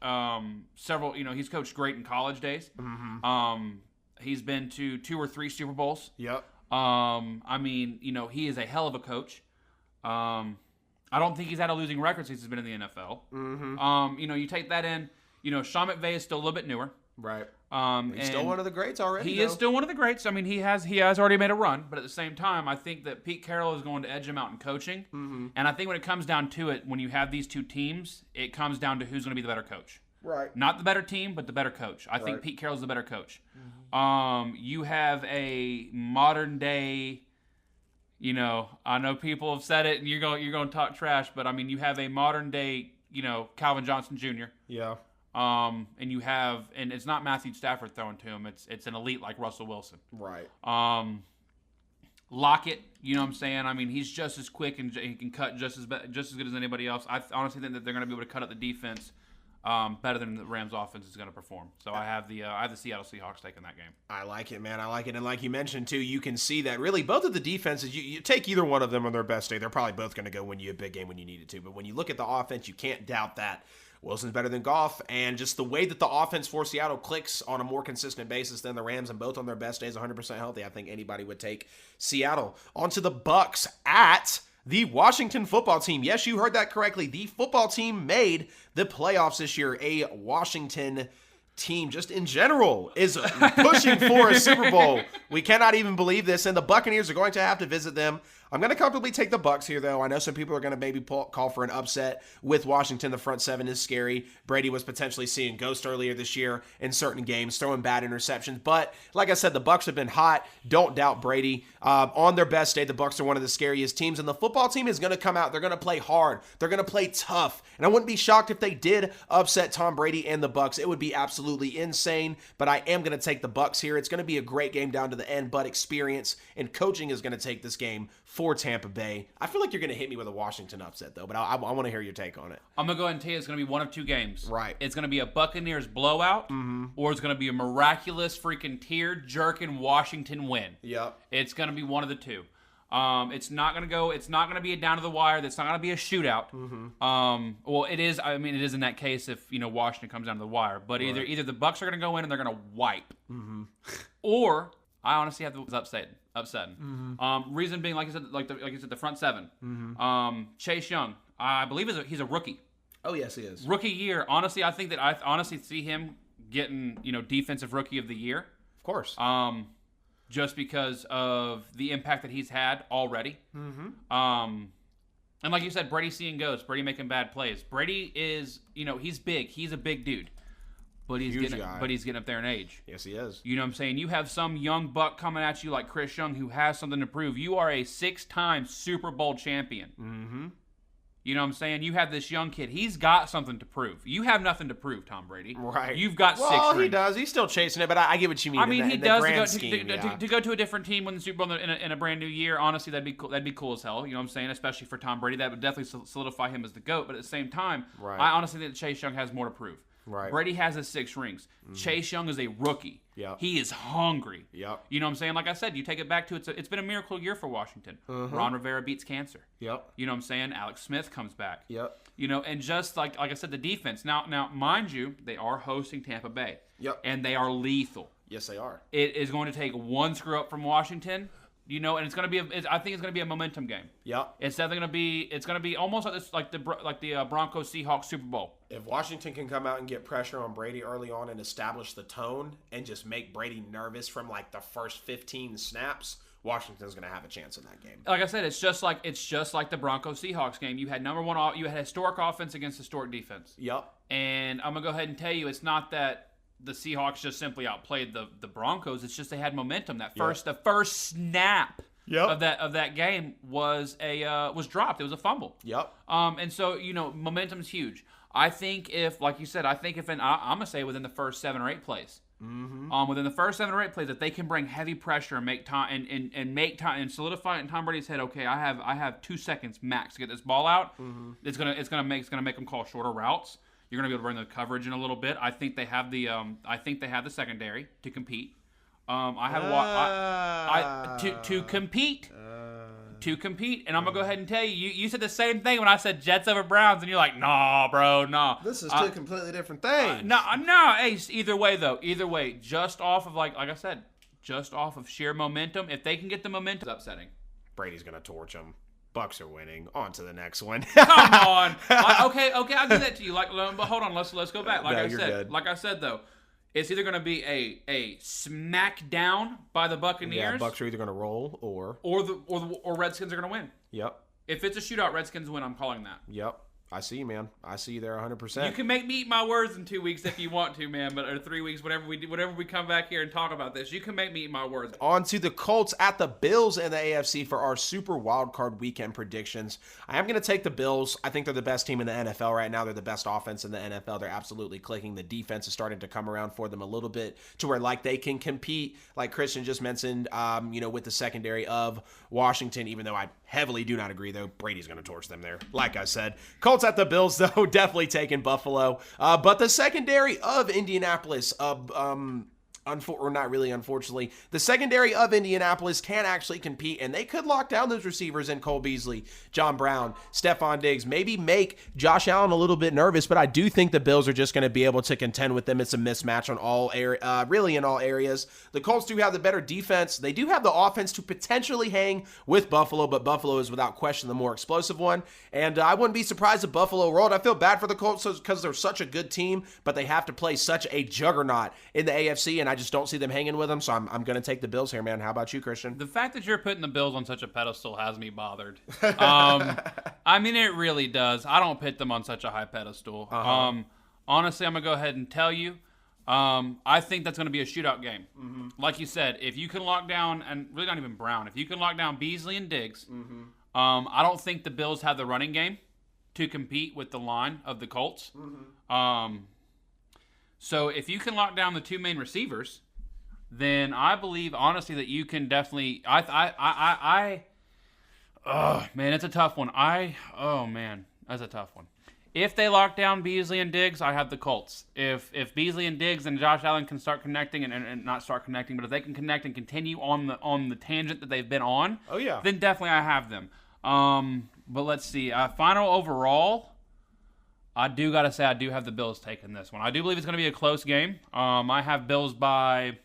several, he's coached great in college days. Mm-hmm. He's been to 2 or 3 Super Bowls. Yep. I mean, he is a hell of a coach. I don't think he's had a losing record since he's been in the NFL. Mm-hmm. You take that in, Sean McVay is still a little bit newer. Right. He's still one of the greats already. He is still one of the greats. I mean, he has already made a run, but at the same time, I think that Pete Carroll is going to edge him out in coaching. Mm-hmm. And I think when it comes down to it, when you have these two teams, it comes down to who's going to be the better coach. Right. Not the better team, but the better coach. I think Pete Carroll's the better coach. Mm-hmm. You have a modern day, I know people have said it, and you're going to talk trash, but I mean, you have a modern day, Calvin Johnson Jr. Yeah. And it's not Matthew Stafford throwing to him. It's an elite like Russell Wilson. Right. Lockett, you know what I'm saying? I mean, he's just as quick and he can cut just as good as anybody else. I honestly think that they're going to be able to cut out the defense better than the Rams offense is going to perform. So I have the Seattle Seahawks taking that game. I like it, man. I like it. And like you mentioned, too, you can see that really both of the defenses, you take either one of them on their best day, they're probably both going to go win you a big game when you need it to. But when you look at the offense, you can't doubt that Wilson's better than Goff, and just the way that the offense for Seattle clicks on a more consistent basis than the Rams, and both on their best days 100% healthy, I think anybody would take Seattle. On to the Bucs at the Washington football team. Yes, you heard that correctly. The football team made the playoffs this year. A Washington team, just in general, is pushing for a Super Bowl. We cannot even believe this, and the Buccaneers are going to have to visit them. I'm going to comfortably take the Bucs here, though. I know some people are going to maybe call for an upset with Washington. The front seven is scary. Brady was potentially seeing ghosts earlier this year in certain games, throwing bad interceptions. But like I said, the Bucs have been hot. Don't doubt Brady. On their best day, the Bucs are one of the scariest teams, and the football team is going to come out. They're going to play hard. They're going to play tough. And I wouldn't be shocked if they did upset Tom Brady and the Bucs. It would be absolutely insane, but I am going to take the Bucs here. It's going to be a great game down to the end, but experience and coaching is going to take this game for Tampa Bay. I feel like you're going to hit me with a Washington upset, though, but I want to hear your take on it. I'm going to go ahead and tell you it's going to be one of two games. Right. It's going to be a Buccaneers blowout, or it's going to be a miraculous freaking tear-jerking Washington win. Yep. It's going to be one of the two. It's not going to be a down to the wire. That's not going to be a shootout. Well, it is. I mean, it is in that case if, Washington comes down to the wire. But either the Bucs are going to go in and they're going to wipe, or I honestly have the upsetting. Reason being, like you said, the front seven. Chase Young, I believe he's a rookie. Oh yes, he is. Rookie year. Honestly, I think that I honestly see him getting defensive rookie of the year. Of course. Just because of the impact that he's had already. And like you said, Brady seeing ghosts, Brady making bad plays. Brady is, he's big. He's a big dude. But he's getting up there in age. Yes, he is. You know what I'm saying? You have some young buck coming at you like Chris Young who has something to prove. You are a 6-time Super Bowl champion. You know what I'm saying? You have this young kid. He's got something to prove. You have nothing to prove, Tom Brady. Right. You've got 6 rings. Well, he does. He's still chasing it, but I get what you mean. I mean, he does to go to a different team, win the Super Bowl in a brand new year. Honestly, that'd be cool. That'd be cool as hell. You know what I'm saying? Especially for Tom Brady, that would definitely solidify him as the GOAT. But at the same time, I honestly think that Chase Young has more to prove. Right. Brady has his 6 rings. Chase Young is a rookie. Yep. He is hungry. Yep. You know what I'm saying? Like I said, you take it back to it's been a miracle year for Washington. Ron Rivera beats cancer. Yep. You know what I'm saying? Alex Smith comes back. Yep. And just like I said, the defense. Now, mind you, they are hosting Tampa Bay. Yep. And they are lethal. Yes, they are. It is going to take one screw up from Washington. And it's going to be. I think it's going to be a momentum game. Yep. It's definitely going to be. It's going to be almost like this, like the Broncos Seahawks Super Bowl. If Washington can come out and get pressure on Brady early on and establish the tone and just make Brady nervous from like the first 15 snaps, Washington's going to have a chance in that game. Like I said, it's just like the Broncos Seahawks game. You had you had historic offense against historic defense. Yep. And I'm gonna go ahead and tell you, it's not that the Seahawks just simply outplayed the Broncos. It's just they had momentum. The first snap of that game was dropped. It was a fumble. Yep. And so momentum's huge. I think if, like you said, I'm gonna say within the first 7 or 8 plays. Within the first 7 or 8 plays, that they can bring heavy pressure and make time and make time and solidify it in Tom Brady's head. Okay, I have 2 seconds max to get this ball out. It's gonna make them call shorter routes. You're gonna be able to bring the coverage in a little bit. I think they have the secondary to compete. To compete, and I'm gonna go ahead and tell you. You said the same thing when I said Jets over Browns, and you're like, nah, bro, nah. This is 2 completely different things. No, Ace. Either way, just off of like I said, just off of sheer momentum. If they can get the momentum, it's upsetting. Brady's gonna torch them. Bucks are winning. On to the next one. Come on. Okay, I'll give that to you. But hold on, let's go back. Like I said though, it's either going to be a smack down by the Buccaneers. Yeah, Bucks are either going to roll or Redskins are going to win. Yep. If it's a shootout, Redskins win. I'm calling that. Yep. I see you, man. I see you there 100%. You can make me eat my words in 2 weeks if you want to, man, or 3 weeks, whenever we come back here and talk about this. You can make me eat my words. On to the Colts at the Bills in the AFC for our Super Wildcard Weekend predictions. I am going to take the Bills. I think they're the best team in the NFL right now. They're the best offense in the NFL. They're absolutely clicking. The defense is starting to come around for them a little bit to where like they can compete, like Christian just mentioned, with the secondary of Washington, even though I heavily do not agree, though. Brady's going to torch them there. Like I said, Colts at the Bills, though, definitely taking Buffalo. But the secondary of Indianapolis, or not really, unfortunately, the secondary of Indianapolis can actually compete, and they could lock down those receivers in Cole Beasley, John Brown, Stephon Diggs, maybe make Josh Allen a little bit nervous, but I do think the Bills are just going to be able to contend with them. It's a mismatch on really in all areas. The Colts do have the better defense. They do have the offense to potentially hang with Buffalo, but Buffalo is without question the more explosive one, and I wouldn't be surprised if Buffalo rolled. I feel bad for the Colts because they're such a good team, but they have to play such a juggernaut in the AFC, and I just don't see them hanging with them, so I'm going to take the Bills here, man. How about you, Christian? The fact that you're putting the Bills on such a pedestal has me bothered. I mean, it really does. I don't put them on such a high pedestal. Honestly, I'm going to go ahead and tell you, I think that's going to be a shootout game. Mm-hmm. Like you said, if you can lock down, and really not even Brown, if you can lock down Beasley and Diggs, I don't think the Bills have the running game to compete with the line of the Colts. Mm-hmm. So if you can lock down the two main receivers, then I believe, honestly, that you can definitely. Oh man, it's a tough one. That's a tough one. If they lock down Beasley and Diggs, I have the Colts. If Beasley and Diggs and Josh Allen can start connecting and not start connecting, but if they can connect and continue on the tangent that they've been on, then definitely I have them. But let's see. Final overall, I do gotta say I do have the Bills taking this one. I do believe it's gonna be a close game. I got Bills by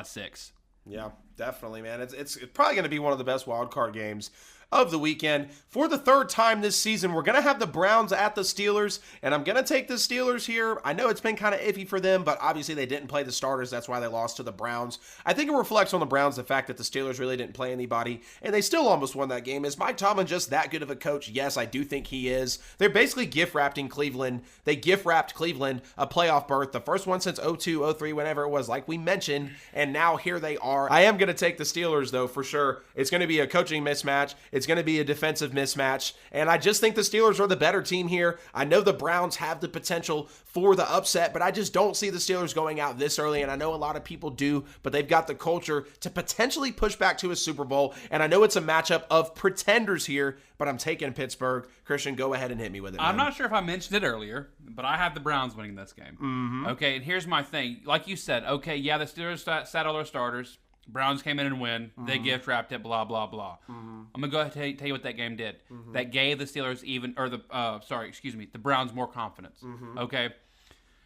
6. Yeah, definitely, man. It's probably going to be one of the best wild card games of the weekend. For the third time this season, we're going to have the Browns at the Steelers, and I'm going to take the Steelers here. I know it's been kind of iffy for them, but obviously they didn't play the starters. That's why they lost to the Browns. I think it reflects on the Browns the fact that the Steelers really didn't play anybody, and they still almost won that game. Is Mike Tomlin just that good of a coach? Yes, I do think he is. They're basically gift-wrapping Cleveland. They gift-wrapped Cleveland a playoff berth, the first one since 02, 03, whenever it was, like we mentioned, and now here they are. I am going to take the Steelers, though, for sure. It's going to be a coaching mismatch. It's going to be a defensive mismatch, and I just think the Steelers are the better team here. I know the Browns have the potential for the upset, but I just don't see the Steelers going out this early, and I know a lot of people do, but they've got the culture to potentially push back to a Super Bowl, and I know it's a matchup of pretenders here, but I'm taking Pittsburgh. Christian, go ahead and hit me with it, man. I'm not sure if I mentioned it earlier, but I have the Browns winning this game. Mm-hmm. Okay, and here's my thing. Like you said, okay, yeah, the Steelers sat all their starters. Browns came in and win. Mm-hmm. They gift wrapped it. Blah blah blah. Mm-hmm. I'm gonna go ahead and tell you what that game did. Mm-hmm. That gave the Steelers the Browns more confidence. Mm-hmm. Okay.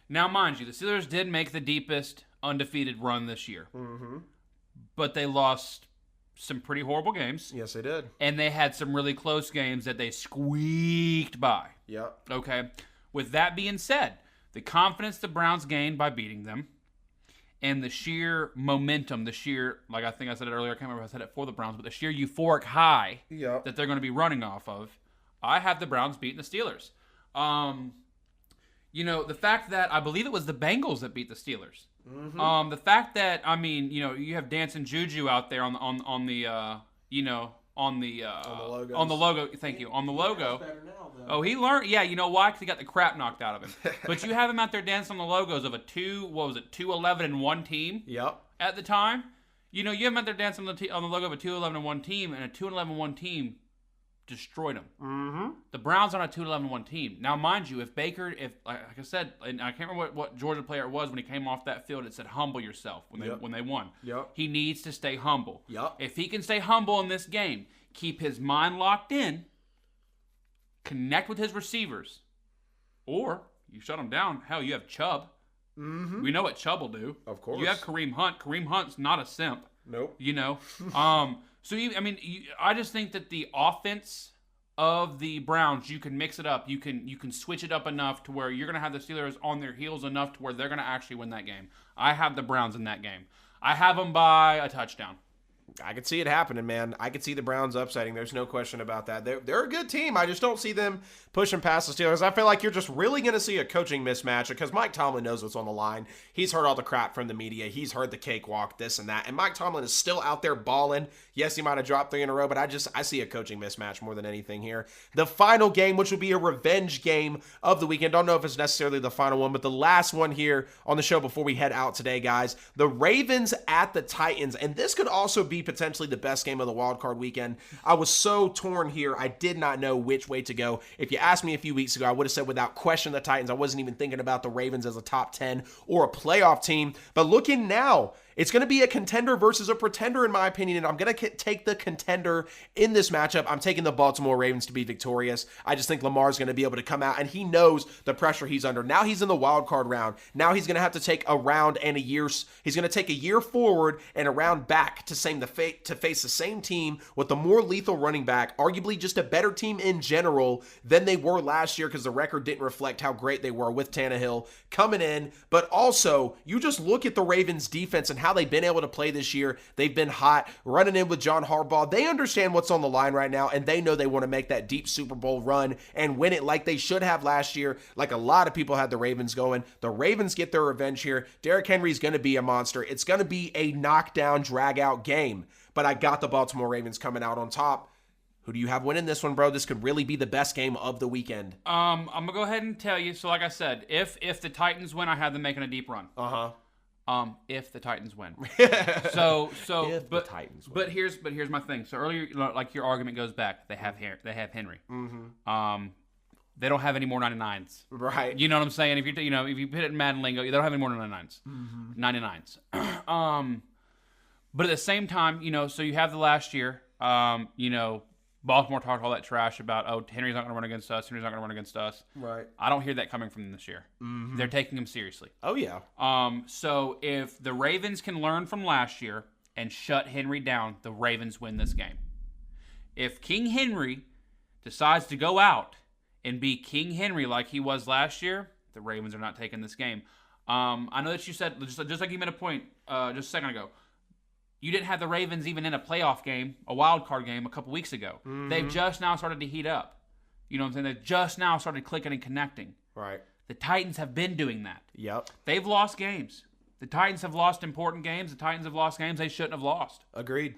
Now, mind you, the Steelers did make the deepest undefeated run this year, but they lost some pretty horrible games. Yes, they did. And they had some really close games that they squeaked by. Yep. Okay. With that being said, the confidence the Browns gained by beating them, and the sheer momentum, like I think I said it earlier, I can't remember if I said it for the Browns, but the sheer euphoric high that they're going to be running off of, I have the Browns beating the Steelers. The fact that I believe it was the Bengals that beat the Steelers. Mm-hmm. The fact that, you have Dancing Juju out there on the logo. Thank you. On the logo. Oh, he learned. Yeah, you know why? Because he got the crap knocked out of him. But you have him out there dancing on the logos of a 2-11-1 team. Yep. At the time, you have him out there dancing on the logo of a 2-11-1 team, and a 2-11-1 team destroyed him. Mm-hmm. The Browns are on a 2-11-1 team. Now, mind you, if Baker, like I said, and I can't remember what Georgia player it was when he came off that field, it said humble yourself when they won. Yep. He needs to stay humble. Yep. If he can stay humble in this game, keep his mind locked in, connect with his receivers, or you shut him down. Hell, you have Chubb. Mm-hmm. We know what Chubb will do. Of course. You have Kareem Hunt. Kareem Hunt's not a simp. Nope. I just think that the offense of the Browns, you can mix it up. You can switch it up enough to where you're going to have the Steelers on their heels enough to where they're going to actually win that game. I have the Browns in that game. I have them by a touchdown. I could see it happening, man. I could see the Browns upsetting. There's no question about that. They're a good team. I just don't see them pushing past the Steelers. I feel like you're just really going to see a coaching mismatch because Mike Tomlin knows what's on the line. He's heard all the crap from the media. He's heard the cakewalk, this and that. And Mike Tomlin is still out there balling. Yes, he might have dropped 3 in a row, but I see a coaching mismatch more than anything here. The final game, which will be a revenge game of the weekend. Don't know if it's necessarily the final one, but the last one here on the show before we head out today, guys. The Ravens at the Titans. And this could also be potentially the best game of the wild card weekend. I was so torn here. I did not know which way to go. If you asked me a few weeks ago, I would have said without question the Titans. I wasn't even thinking about the Ravens as a top 10 or a playoff team. But looking now, it's going to be a contender versus a pretender, in my opinion, and I'm going to take the contender in this matchup. I'm taking the Baltimore Ravens to be victorious. I just think Lamar's going to be able to come out, and he knows the pressure he's under. Now he's in the wild card round. Now he's going to have to take a round and a year. He's going to take a year forward and a round back to face the same team with the more lethal running back, arguably just a better team in general than they were last year because the record didn't reflect how great they were with Tannehill coming in. But also, you just look at the Ravens' defense and how they've been able to play this year. They've been hot, running in with John Harbaugh. They understand what's on the line right now, and they know they want to make that deep Super Bowl run and win it like they should have last year, like a lot of people had the Ravens going. The Ravens get their revenge here. Derrick Henry's going to be a monster. It's going to be a knockdown, drag-out game, but I got the Baltimore Ravens coming out on top. Who do you have winning this one, bro? This could really be the best game of the weekend. I'm going to go ahead and tell you. So like I said, if the Titans win, I have them making a deep run. If the Titans win. But here's my thing. So earlier, like your argument goes back. They have Henry. Mm-hmm. They don't have any more 99s. Right. You know what I'm saying? If you put it in Madden lingo, they don't have any more 99s. Mm-hmm. 99s. But at the same time, so you have the last year. Baltimore talked all that trash about, Henry's not going to run against us. Henry's not going to run against us. Right. I don't hear that coming from them this year. Mm-hmm. They're taking him seriously. Oh, yeah. So if the Ravens can learn from last year and shut Henry down, the Ravens win this game. If King Henry decides to go out and be King Henry like he was last year, the Ravens are not taking this game. I know that you said, just like you made a point just a second ago, you didn't have the Ravens even in a playoff game, a wild card game, a couple weeks ago. Mm-hmm. They've just now started to heat up. You know what I'm saying? They've just now started clicking and connecting. Right. The Titans have been doing that. Yep. They've lost games. The Titans have lost important games. The Titans have lost games they shouldn't have lost. Agreed.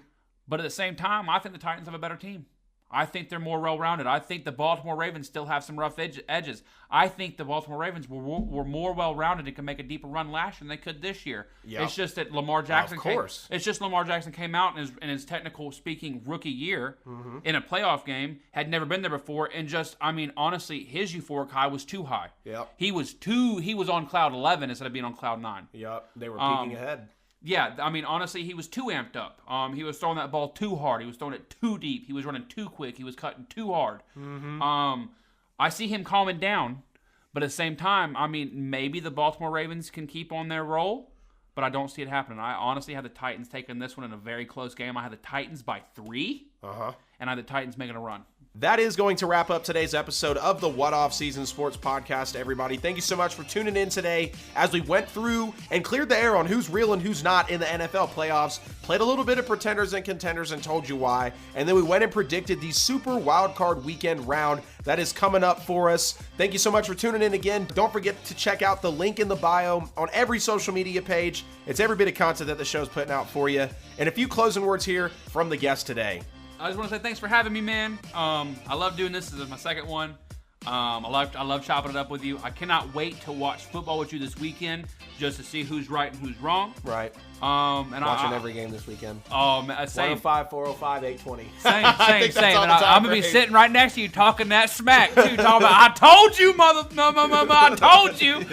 But at the same time, I think the Titans have a better team. I think they're more well-rounded. I think the Baltimore Ravens still have some rough edges. I think the Baltimore Ravens were more well-rounded and can make a deeper run last year than they could this year. Yep. It's just that Lamar Jackson came out in his technical speaking rookie year in a playoff game, had never been there before, and honestly, his euphoric high was too high. Yep. He was on cloud 11 instead of being on cloud 9. Yep. They were peeking ahead. Yeah, honestly, he was too amped up. He was throwing that ball too hard. He was throwing it too deep. He was running too quick. He was cutting too hard. Mm-hmm. I see him calming down, but at the same time, maybe the Baltimore Ravens can keep on their roll, but I don't see it happening. I honestly have the Titans taking this one in a very close game. I have the Titans by 3, and I have the Titans making a run. That is going to wrap up today's episode of the What Off Season Sports Podcast, everybody. Thank you so much for tuning in today as we went through and cleared the air on who's real and who's not in the NFL playoffs, played a little bit of Pretenders and Contenders and told you why, and then we went and predicted the Super Wildcard Weekend round that is coming up for us. Thank you so much for tuning in again. Don't forget to check out the link in the bio on every social media page. It's every bit of content that the show's putting out for you. And a few closing words here from the guest today. I just want to say thanks for having me, man. I love doing this. This is my second one. I love chopping it up with you. I cannot wait to watch football with you this weekend just to see who's right and who's wrong. Right. And watching every game this weekend. Same. 105, 405, 820. Same. And I'm going to be sitting right next to you talking that smack, too. Talking about, I told you, I told you.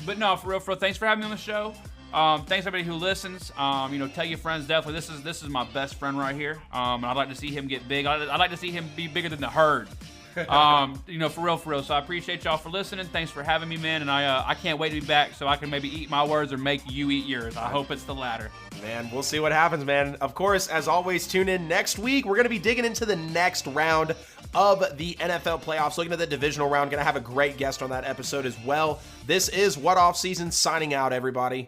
But no, for real, thanks for having me on the show. Thanks everybody who listens. Tell your friends definitely. This is my best friend right here. And I'd like to see him get big. I'd like to see him be bigger than the herd. For real. So I appreciate y'all for listening. Thanks for having me, man. And I can't wait to be back so I can maybe eat my words or make you eat yours. I hope it's the latter. Man, we'll see what happens, man. Of course, as always, tune in next week. We're going to be digging into the next round of the NFL playoffs, looking at the divisional round. Going to have a great guest on that episode as well. This is What Off Season signing out, everybody.